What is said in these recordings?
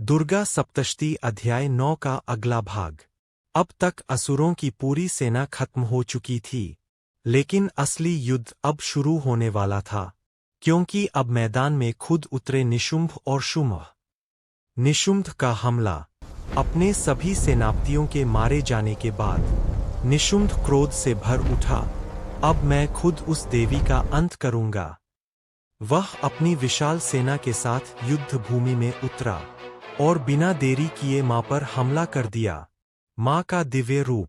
दुर्गा सप्तशती अध्याय 9 का अगला भाग। अब तक असुरों की पूरी सेना खत्म हो चुकी थी, लेकिन असली युद्ध अब शुरू होने वाला था, क्योंकि अब मैदान में खुद उतरे निशुंभ और शुंभ। निशुंभ का हमला। अपने सभी सेनापतियों के मारे जाने के बाद निशुंभ क्रोध से भर उठा। अब मैं खुद उस देवी का अंत करूंगा। वह अपनी विशाल सेना के साथ युद्ध भूमि में उतरा और बिना देरी किए मां पर हमला कर दिया। मां का दिव्य रूप।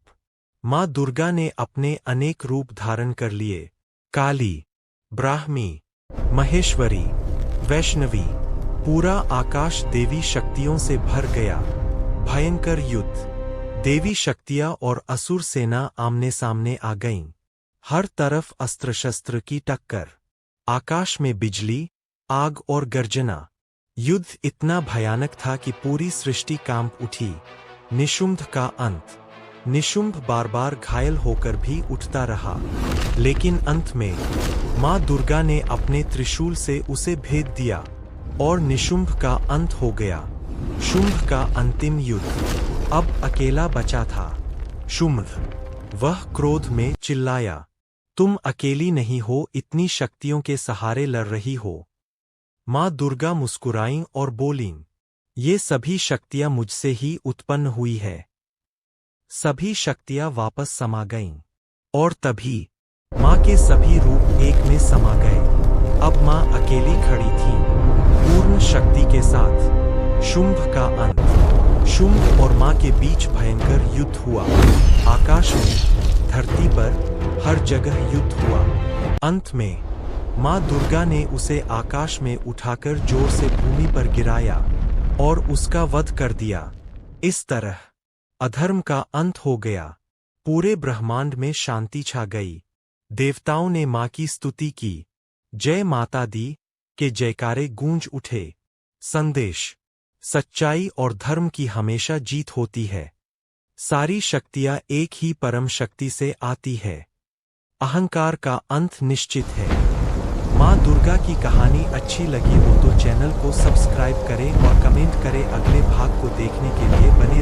मां दुर्गा ने अपने अनेक रूप धारण कर लिए। काली, ब्राह्मी, महेश्वरी, वैष्णवी। पूरा आकाश देवी शक्तियों से भर गया। भयंकर युद्ध। देवी शक्तियां और असुर सेना आमने सामने आ गईं। हर तरफ अस्त्र शस्त्र की टक्कर। आकाश में बिजली, आग और गर्जना। युद्ध इतना भयानक था कि पूरी सृष्टि कांप उठी। निशुंभ का अंत। निशुंभ बार बार घायल होकर भी उठता रहा, लेकिन अंत में मां दुर्गा ने अपने त्रिशूल से उसे भेद दिया और निशुंभ का अंत हो गया। शुंभ का अंतिम युद्ध। अब अकेला बचा था शुंभ। वह क्रोध में चिल्लाया, तुम अकेली नहीं हो, इतनी शक्तियों के सहारे लड़ रही हो। मां दुर्गा मुस्कुराईं और बोलीं, ये सभी शक्तियां मुझसे ही उत्पन्न हुई है। सभी शक्तियां वापस समा गईं। और तभी मां के सभी रूप एक में समा गए। अब मां अकेली खड़ी थी, पूर्ण शक्ति के साथ। शुंभ का अंत। शुंभ और मां के बीच भयंकर युद्ध हुआ। आकाश में, धरती पर, हर जगह युद्ध हुआ। अंत में मां दुर्गा ने उसे आकाश में उठाकर जोर से भूमि पर गिराया और उसका वध कर दिया। इस तरह अधर्म का अंत हो गया। पूरे ब्रह्मांड में शांति छा गई। देवताओं ने मां की स्तुति की। जय माता दी के जयकारे गूंज उठे। संदेश। सच्चाई और धर्म की हमेशा जीत होती है। सारी शक्तियां एक ही परम शक्ति से आती है। अहंकार का अंत निश्चित है। मां दुर्गा की कहानी अच्छी लगी हो तो चैनल को सब्सक्राइब करें और कमेंट करें। अगले भाग को देखने के लिए बने